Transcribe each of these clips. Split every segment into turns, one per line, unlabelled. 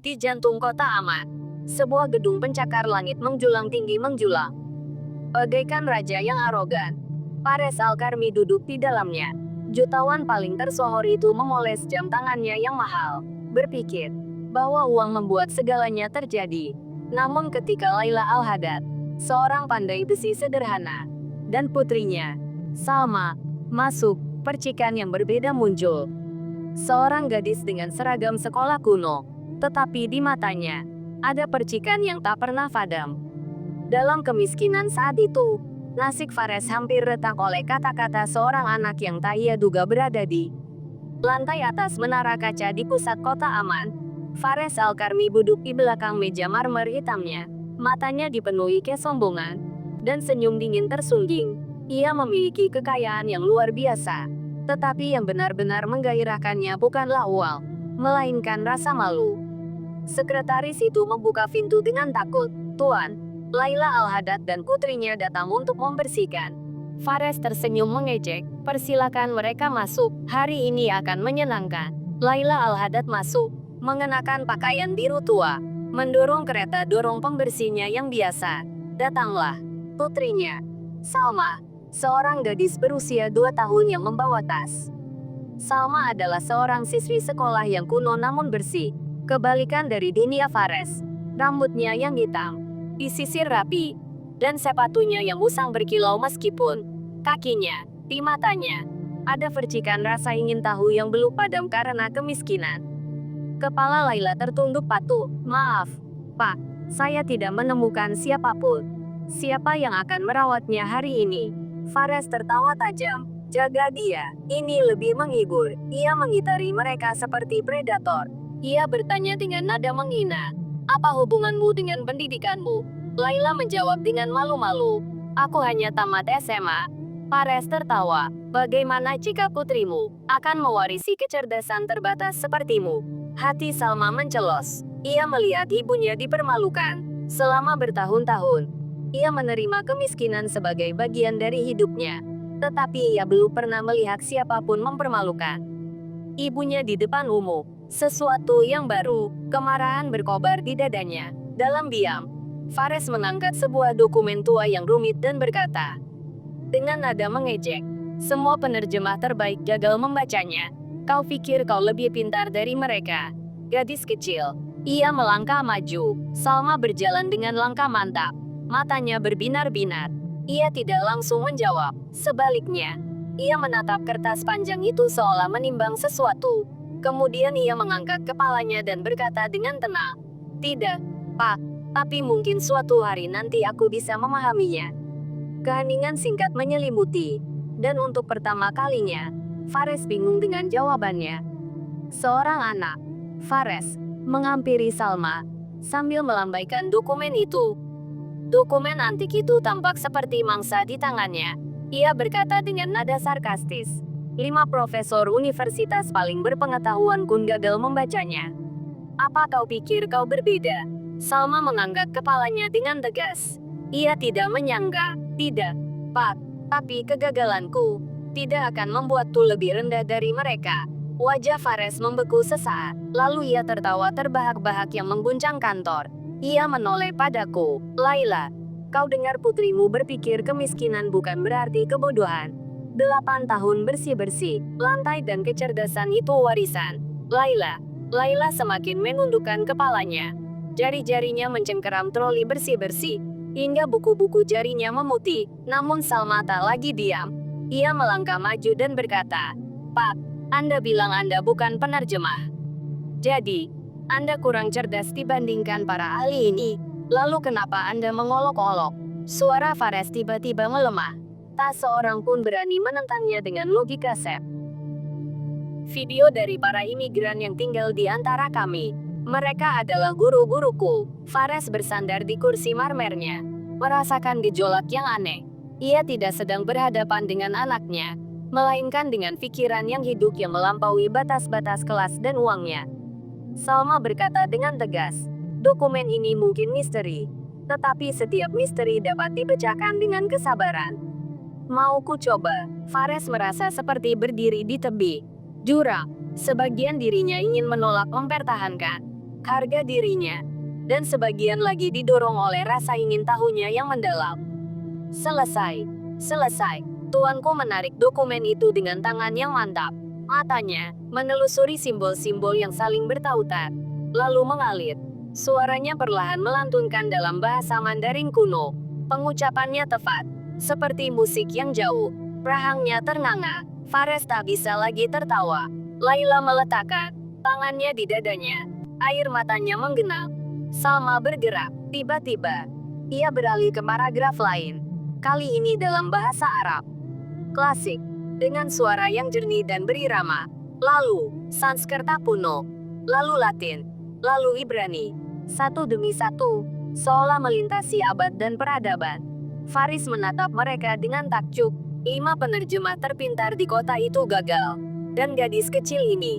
Di jantung kota aman, sebuah gedung pencakar langit menjulang tinggi menjulang. Bagaikan raja yang arogan, Fares Al-Karmi duduk di dalamnya. Jutawan paling tersohor itu memoles jam tangannya yang mahal, berpikir bahwa uang membuat segalanya terjadi. Namun ketika Laila Al-Haddad, seorang pandai besi sederhana, dan putrinya, Salma, masuk, percikan yang berbeda muncul. Seorang gadis dengan seragam sekolah kuno, tetapi di matanya, ada percikan yang tak pernah padam. Dalam kemiskinan saat itu, nasib Fares hampir retak oleh kata-kata seorang anak yang tak ia duga berada di lantai atas menara kaca di pusat kota aman. Fares Al-Karmi duduk di belakang meja marmer hitamnya. Matanya dipenuhi kesombongan, dan senyum dingin tersungging. Ia memiliki kekayaan yang luar biasa. Tetapi yang benar-benar menggairahkannya bukanlah uang, melainkan rasa malu. Sekretaris itu membuka pintu dengan takut. Tuan, Laila Al-Haddad dan putrinya datang untuk membersihkan. Fares tersenyum mengejek. Persilakan mereka masuk, hari ini akan menyenangkan. Laila Al-Haddad masuk, mengenakan pakaian biru tua, mendorong kereta dorong pembersihnya yang biasa. Datanglah, putrinya, Salma, seorang gadis berusia 2 tahun yang membawa tas. Salma adalah seorang siswi sekolah yang kuno namun bersih. Kebalikan dari Dinia Fares, rambutnya yang hitam, disisir rapi, dan sepatunya yang usang berkilau meskipun kakinya, di matanya, ada percikan rasa ingin tahu yang belum padam karena kemiskinan. Kepala Laila tertunduk patuh. Maaf, Pak, saya tidak menemukan siapapun. Siapa yang akan merawatnya hari ini? Fares tertawa tajam. Jaga dia, ini lebih menghibur. Ia mengitari mereka seperti predator. Ia bertanya dengan nada menghina. Apa hubunganmu dengan pendidikanmu? Laila menjawab dengan malu-malu. Aku hanya tamat SMA. Fares tertawa. Bagaimana jika putrimu akan mewarisi kecerdasan terbatas sepertimu? Hati Salma mencelos. Ia melihat ibunya dipermalukan. Selama bertahun-tahun, ia menerima kemiskinan sebagai bagian dari hidupnya. Tetapi ia belum pernah melihat siapapun mempermalukan ibunya di depan umum. Sesuatu yang baru, kemarahan berkobar di dadanya. Dalam diam, Fares mengangkat sebuah dokumen tua yang rumit dan berkata, dengan nada mengejek, semua penerjemah terbaik gagal membacanya. Kau pikir kau lebih pintar dari mereka? Gadis kecil. Ia melangkah maju. Salma berjalan dengan langkah mantap. Matanya berbinar-binar. Ia tidak langsung menjawab. Sebaliknya, ia menatap kertas panjang itu seolah menimbang sesuatu. Kemudian ia mengangkat kepalanya dan berkata dengan tenang, tidak, Pak, tapi mungkin suatu hari nanti aku bisa memahaminya. Keheningan singkat menyelimuti, dan untuk pertama kalinya, Fares bingung dengan jawabannya. Seorang anak, Fares, menghampiri Salma, sambil melambaikan dokumen itu. Dokumen antik itu tampak seperti mangsa di tangannya. Ia berkata dengan nada sarkastis. 5 profesor universitas paling berpengetahuan pun gagal membacanya. Apa kau pikir kau berbeda? Salma mengangkat kepalanya dengan tegas. Ia tidak menyangka. Tidak, Pak, tapi kegagalanku tidak akan membuatku lebih rendah dari mereka. Wajah Fares membeku sesaat, lalu ia tertawa terbahak-bahak yang mengguncang kantor. Ia menoleh padaku. Laila, kau dengar putrimu berpikir kemiskinan bukan berarti kebodohan. 8 tahun bersih-bersih, lantai dan kecerdasan itu warisan. Laila semakin menundukkan kepalanya. Jari-jarinya mencengkeram troli bersih-bersih, hingga buku-buku jarinya memutih. Namun Salma tak lagi diam. Ia melangkah maju dan berkata, Pak, Anda bilang Anda bukan penerjemah. Jadi, Anda kurang cerdas dibandingkan para ahli ini. Lalu kenapa Anda mengolok-olok? Suara Fares tiba-tiba melemah. Tak seorang pun berani menentangnya dengan logika Sep. Video dari para imigran yang tinggal di antara kami. Mereka adalah guru-guruku. Fares bersandar di kursi marmernya, merasakan gejolak yang aneh. Ia tidak sedang berhadapan dengan anaknya, melainkan dengan pikiran yang hidup yang melampaui batas-batas kelas dan uangnya. Salma berkata dengan tegas, dokumen ini mungkin misteri, tetapi setiap misteri dapat dipecahkan dengan kesabaran. Mau ku coba? Fares merasa seperti berdiri di tepi jurang. Sebagian dirinya ingin menolak mempertahankan harga dirinya, dan sebagian lagi didorong oleh rasa ingin tahunya yang mendalam. Selesai. Selesai. Tuanku menarik dokumen itu dengan tangan yang mantap. Matanya menelusuri simbol-simbol yang saling bertautan, lalu mengalir. Suaranya perlahan melantunkan dalam bahasa Mandarin kuno. Pengucapannya tepat, seperti musik yang jauh. Rahangnya ternganga. Fares tak bisa lagi tertawa. Laila meletakkan tangannya di dadanya. Air matanya menggenang. Salma bergerak. Tiba-tiba, ia beralih ke paragraf lain. Kali ini dalam bahasa Arab klasik, dengan suara yang jernih dan berirama. Lalu, Sanskerta kuno. Lalu Latin. Lalu Ibrani. Satu demi satu, seolah melintasi abad dan peradaban. Faris menatap mereka dengan takjub. 5 penerjemah terpintar di kota itu gagal. Dan gadis kecil ini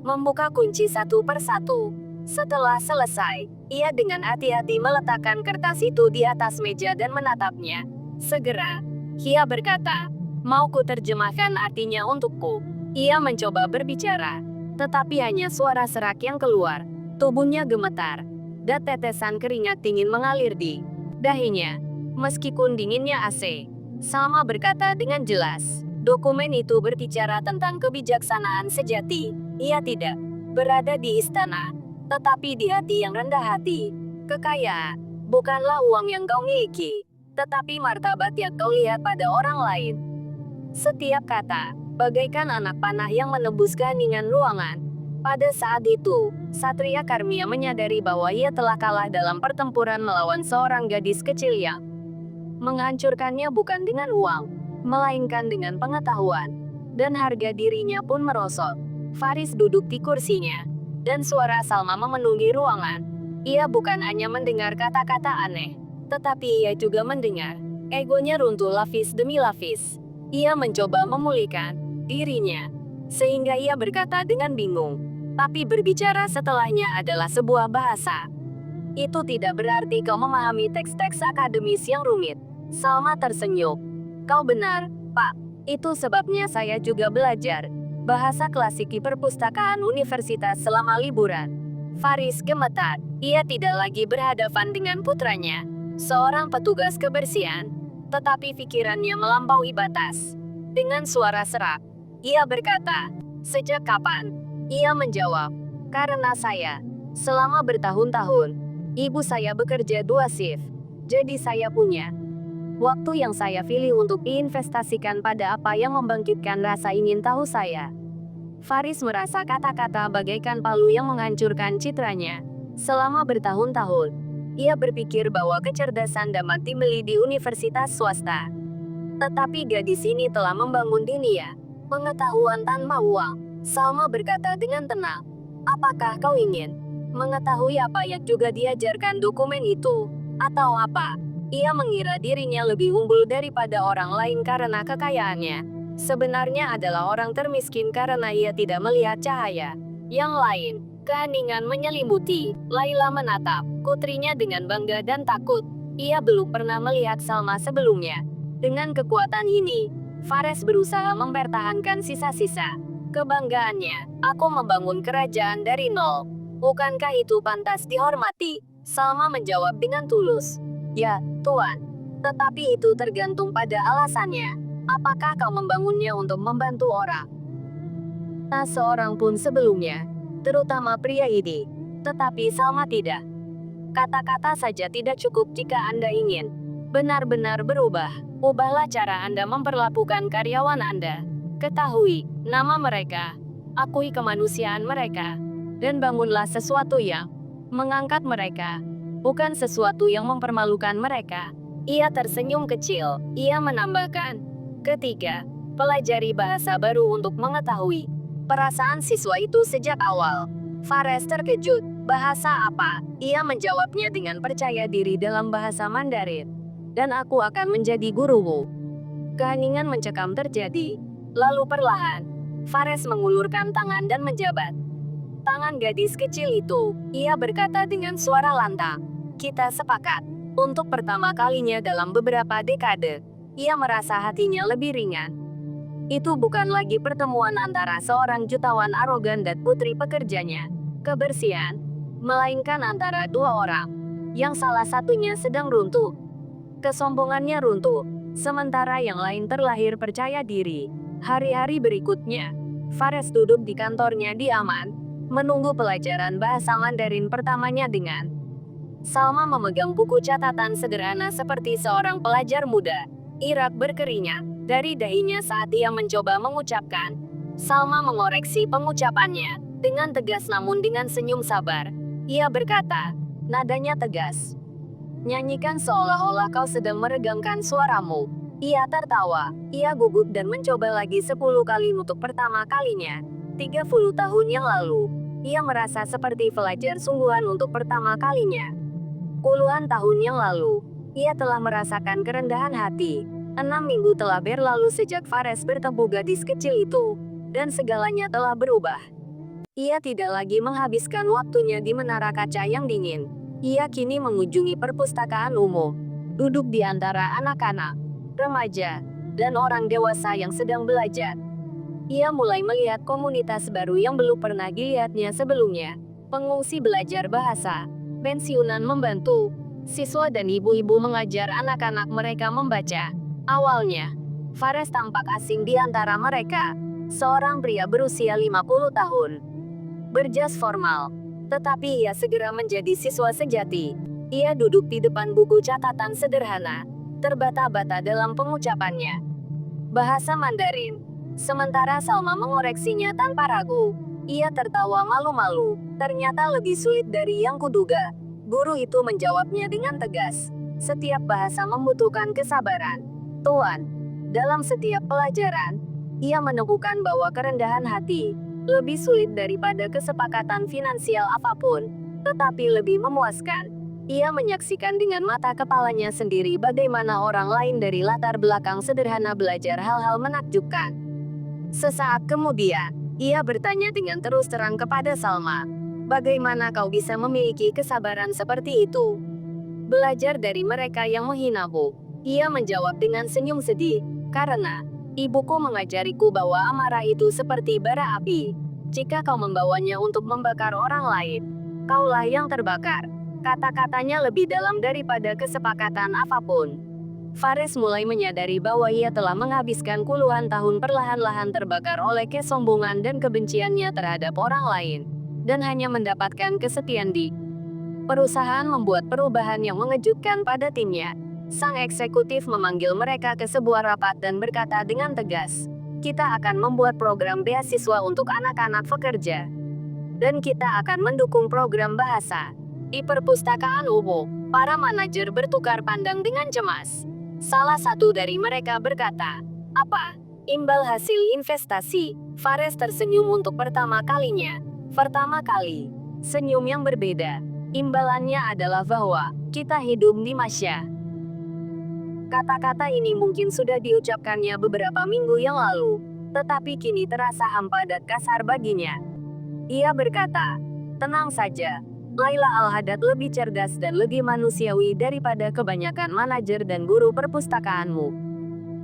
membuka kunci satu persatu. Setelah selesai, ia dengan hati-hati meletakkan kertas itu di atas meja dan menatapnya. Segera, ia berkata, "Mau ku terjemahkan artinya untukku." Ia mencoba berbicara, tetapi hanya suara serak yang keluar. Tubuhnya gemetar, dan tetesan keringat dingin mengalir di dahinya. Meskipun dinginnya AC, Salma berkata dengan jelas, dokumen itu berbicara tentang kebijaksanaan sejati. Ia tidak berada di istana, tetapi di hati yang rendah hati. Kekayaan bukanlah uang yang kau miliki, tetapi martabat yang kau lihat pada orang lain. Setiap kata, bagaikan anak panah yang menembus keheningan ruangan. Pada saat itu, Satria Karmia menyadari bahwa ia telah kalah dalam pertempuran melawan seorang gadis kecil yang menghancurkannya bukan dengan uang, melainkan dengan pengetahuan. Dan harga dirinya pun merosot. Faris duduk di kursinya, dan suara Salma memenuhi ruangan. Ia bukan hanya mendengar kata-kata aneh, tetapi ia juga mendengar egonya runtuh lapis demi lapis. Ia mencoba memulihkan dirinya, sehingga ia berkata dengan bingung. Tapi berbicara setelahnya adalah sebuah bahasa. Itu tidak berarti kau memahami teks-teks akademis yang rumit. Salma tersenyum. Kau benar, Pak. Itu sebabnya saya juga belajar bahasa klasik di perpustakaan universitas selama liburan. Faris gemetar. Ia tidak lagi berhadapan dengan putranya, seorang petugas kebersihan, tetapi pikirannya melampaui batas. Dengan suara serak, ia berkata, "Sejak kapan?" Ia menjawab, "Karena saya, selama bertahun-tahun, ibu saya bekerja 2 shift. Jadi saya punya waktu yang saya pilih untuk diinvestasikan pada apa yang membangkitkan rasa ingin tahu saya." Faris merasa kata-kata bagaikan palu yang menghancurkan citranya. Selama bertahun-tahun, ia berpikir bahwa kecerdasan dapat dibeli di universitas swasta. Tetapi gadis ini telah membangun dunia pengetahuan tanpa uang. Salma berkata dengan tenang, "Apakah kau ingin mengetahui apa yang juga diajarkan dokumen itu? Atau apa? Ia mengira dirinya lebih unggul daripada orang lain karena kekayaannya. Sebenarnya adalah orang termiskin karena ia tidak melihat cahaya. Yang lain, keheningan menyelimuti." Laila menatap putrinya dengan bangga dan takut. Ia belum pernah melihat Salma sebelumnya. Dengan kekuatan ini, Fares berusaha mempertahankan sisa-sisa kebanggaannya. "Aku membangun kerajaan dari nol. Bukankah itu pantas dihormati?" Salma menjawab dengan tulus. "Ya, Tuan. Tetapi itu tergantung pada alasannya. Apakah kau membangunnya untuk membantu orang?" Tak seorang pun sebelumnya, terutama pria ini. Tetapi Salma tidak. Kata-kata saja tidak cukup jika Anda ingin benar-benar berubah. Ubahlah cara Anda memperlakukan karyawan Anda. Ketahui nama mereka, akui kemanusiaan mereka, dan bangunlah sesuatu yang mengangkat mereka, bukan sesuatu yang mempermalukan mereka. Ia tersenyum kecil. Ia menambahkan, "Ketiga, pelajari bahasa baru untuk mengetahui perasaan siswa itu sejak awal." Fares terkejut. "Bahasa apa?" Ia menjawabnya dengan percaya diri dalam bahasa Mandarin. "Dan aku akan menjadi gurumu." Keheningan mencekam terjadi. Lalu perlahan, Fares mengulurkan tangan dan menjabat tangan gadis kecil itu. Ia berkata dengan suara lantang, "Kita sepakat." Untuk pertama kalinya dalam beberapa dekade, ia merasa hatinya lebih ringan. Itu bukan lagi pertemuan antara seorang jutawan arogan dan putri pekerjanya. Kebersihan melainkan antara dua orang, yang salah satunya sedang runtuh. Kesombongannya runtuh, sementara yang lain terlahir percaya diri. Hari-hari berikutnya, Fares duduk di kantornya di Aman, menunggu pelajaran bahasa Mandarin pertamanya dengan Salma memegang buku catatan sederhana seperti seorang pelajar muda. Irak berkeringat dari dahinya saat ia mencoba mengucapkan. Salma mengoreksi pengucapannya dengan tegas namun dengan senyum sabar. Ia berkata, nadanya tegas. Nyanyikan seolah-olah kau sedang meregangkan suaramu. Ia tertawa. Ia gugup dan mencoba lagi 10 kali untuk pertama kalinya. 30 tahun yang lalu, ia merasa seperti pelajar sungguhan untuk pertama kalinya. Puluhan tahun yang lalu, ia telah merasakan kerendahan hati. 6 minggu telah berlalu sejak Fares bertemu gadis kecil itu, dan segalanya telah berubah. Ia tidak lagi menghabiskan waktunya di menara kaca yang dingin. Ia kini mengunjungi perpustakaan umum, duduk di antara anak-anak, remaja, dan orang dewasa yang sedang belajar. Ia mulai melihat komunitas baru yang belum pernah dilihatnya sebelumnya. Pengungsi belajar bahasa, pensiunan membantu, siswa dan ibu-ibu mengajar anak-anak mereka membaca. Awalnya, Fares tampak asing di antara mereka. Seorang pria berusia 50 tahun. Berjas formal. Tetapi ia segera menjadi siswa sejati. Ia duduk di depan buku catatan sederhana, terbata-bata dalam pengucapannya. Bahasa Mandarin. Sementara Salma mengoreksinya tanpa ragu. Ia tertawa malu-malu. Ternyata lebih sulit dari yang kuduga. Guru itu menjawabnya dengan tegas. Setiap bahasa membutuhkan kesabaran. Tuan, dalam setiap pelajaran, ia menemukan bahwa kerendahan hati lebih sulit daripada kesepakatan finansial apapun, tetapi lebih memuaskan. Ia menyaksikan dengan mata kepalanya sendiri bagaimana orang lain dari latar belakang sederhana belajar hal-hal menakjubkan. Sesaat kemudian, ia bertanya dengan terus terang kepada Salma, bagaimana kau bisa memiliki kesabaran seperti itu? Belajar dari mereka yang menghinamu. Ia menjawab dengan senyum sedih, karena ibuku mengajariku bahwa amarah itu seperti bara api. Jika kau membawanya untuk membakar orang lain, kaulah yang terbakar. Kata-katanya lebih dalam daripada kesepakatan apapun. Fares mulai menyadari bahwa ia telah menghabiskan puluhan tahun perlahan-lahan terbakar oleh kesombongan dan kebenciannya terhadap orang lain, dan hanya mendapatkan kesepian di perusahaan membuat perubahan yang mengejutkan pada timnya. Sang eksekutif memanggil mereka ke sebuah rapat dan berkata dengan tegas, kita akan membuat program beasiswa untuk anak-anak pekerja. Dan kita akan mendukung program bahasa. Di perpustakaan umum, para manajer bertukar pandang dengan cemas. Salah satu dari mereka berkata, apa? Imbal hasil investasi? Fares tersenyum untuk pertama kalinya. Pertama kali. Senyum yang berbeda. Imbalannya adalah bahwa kita hidup di Masya. Kata-kata ini mungkin sudah diucapkannya beberapa minggu yang lalu, tetapi kini terasa hampa dan kasar baginya. Ia berkata, tenang saja, Laila Al-Haddad lebih cerdas dan lebih manusiawi daripada kebanyakan manajer dan guru perpustakaanmu.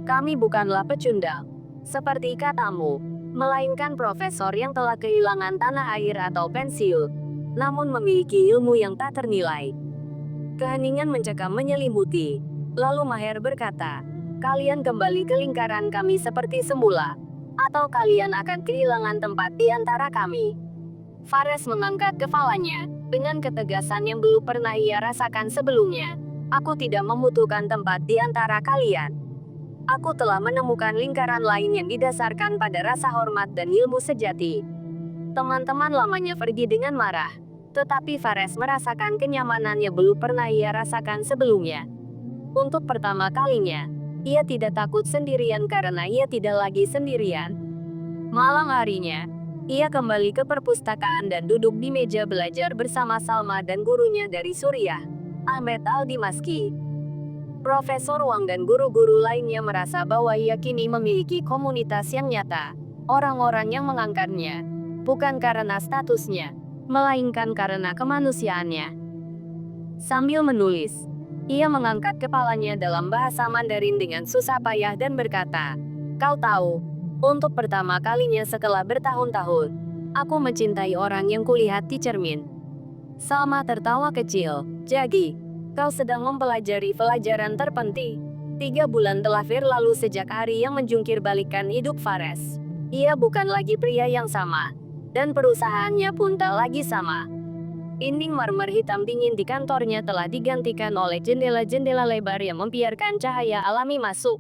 Kami bukanlah pecundang, seperti katamu, melainkan profesor yang telah kehilangan tanah air atau pensiun, namun memiliki ilmu yang tak ternilai. Keheningan mencekam menyelimuti. Lalu Maher berkata, kalian kembali ke lingkaran kami seperti semula, atau kalian akan kehilangan tempat di antara kami. Fares mengangkat kepalanya, dengan ketegasan yang belum pernah ia rasakan sebelumnya. Aku tidak membutuhkan tempat di antara kalian. Aku telah menemukan lingkaran lain yang didasarkan pada rasa hormat dan ilmu sejati. Teman-teman lamanya pergi dengan marah, tetapi Fares merasakan kenyamanan yang belum pernah ia rasakan sebelumnya. Untuk pertama kalinya, ia tidak takut sendirian karena ia tidak lagi sendirian. Malam harinya, ia kembali ke perpustakaan dan duduk di meja belajar bersama Salma dan gurunya dari Suriah, Ahmed Al-Dimaski. Profesor Wang dan guru-guru lainnya merasa bahwa ia kini memiliki komunitas yang nyata, orang-orang yang mengangkatnya, bukan karena statusnya, melainkan karena kemanusiaannya. Sambil menulis, ia mengangkat kepalanya dalam bahasa Mandarin dengan susah payah dan berkata, kau tahu, untuk pertama kalinya setelah bertahun-tahun, aku mencintai orang yang kulihat di cermin. Salma tertawa kecil. Jadi, kau sedang mempelajari pelajaran terpenting. 3 bulan telah berlalu sejak hari yang menjungkir balikan hidup Fares. Ia bukan lagi pria yang sama. Dan perusahaannya pun tak lagi sama. Dinding marmer hitam dingin di kantornya telah digantikan oleh jendela-jendela lebar yang membiarkan cahaya alami masuk.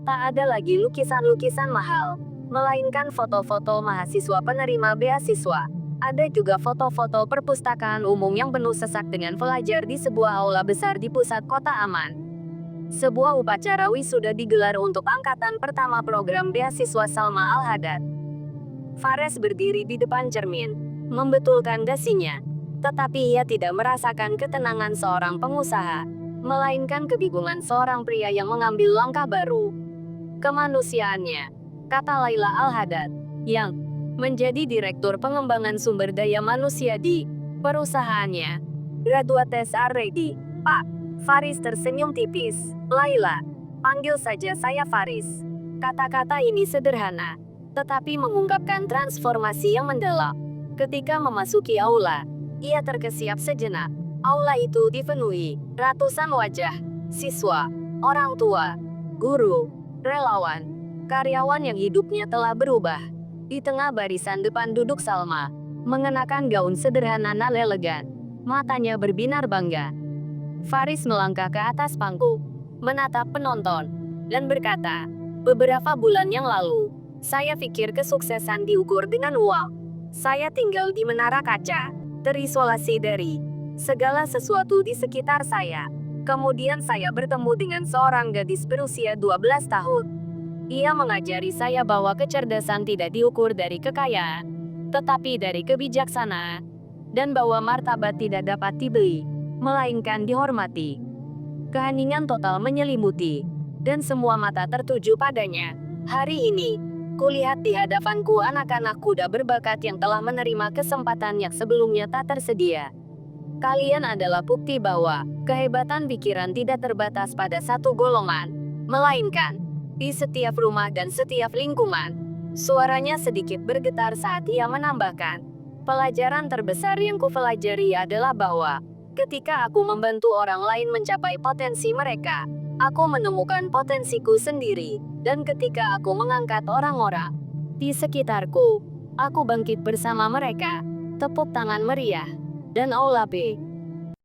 Tak ada lagi lukisan-lukisan mahal, melainkan foto-foto mahasiswa penerima beasiswa. Ada juga foto-foto perpustakaan umum yang penuh sesak dengan pelajar di sebuah aula besar di pusat kota aman. Sebuah upacara wisuda digelar untuk angkatan pertama program beasiswa Salma Al-Haddad. Fares berdiri di depan cermin, membetulkan dasinya. Tetapi ia tidak merasakan ketenangan seorang pengusaha, melainkan kebingungan seorang pria yang mengambil langkah baru. Kemanusiaannya, kata Laila Al-Haddad, yang menjadi Direktur Pengembangan Sumber Daya Manusia di perusahaannya. Graduates are ready, Pak. Faris tersenyum tipis. Laila, panggil saja saya Faris. Kata-kata ini sederhana, tetapi mengungkapkan transformasi yang mendalam. Ketika memasuki aula, ia terkesiap sejenak. Aula itu dipenuhi ratusan wajah, siswa, orang tua, guru, relawan, karyawan yang hidupnya telah berubah. Di tengah barisan depan duduk Salma, mengenakan gaun sederhana nan elegan. Matanya berbinar bangga. Faris melangkah ke atas panggung, menatap penonton, dan berkata, beberapa bulan yang lalu, saya pikir kesuksesan diukur dengan uang. Saya tinggal di menara kaca, terisolasi dari segala sesuatu di sekitar saya. Kemudian saya bertemu dengan seorang gadis berusia 12 tahun. Ia mengajari saya bahwa kecerdasan tidak diukur dari kekayaan, tetapi dari kebijaksanaan, dan bahwa martabat tidak dapat dibeli, melainkan dihormati. Keheningan total menyelimuti, dan semua mata tertuju padanya. Hari ini, kulihat di hadapanku anak-anak kuda berbakat yang telah menerima kesempatan yang sebelumnya tak tersedia. Kalian adalah bukti bahwa kehebatan pikiran tidak terbatas pada satu golongan, melainkan di setiap rumah dan setiap lingkungan. Suaranya sedikit bergetar saat ia menambahkan, pelajaran terbesar yang kupelajari adalah bahwa ketika aku membantu orang lain mencapai potensi mereka, aku menemukan potensiku sendiri. Dan ketika aku mengangkat orang-orang di sekitarku, aku bangkit bersama mereka. Tepuk tangan meriah. Dan aula B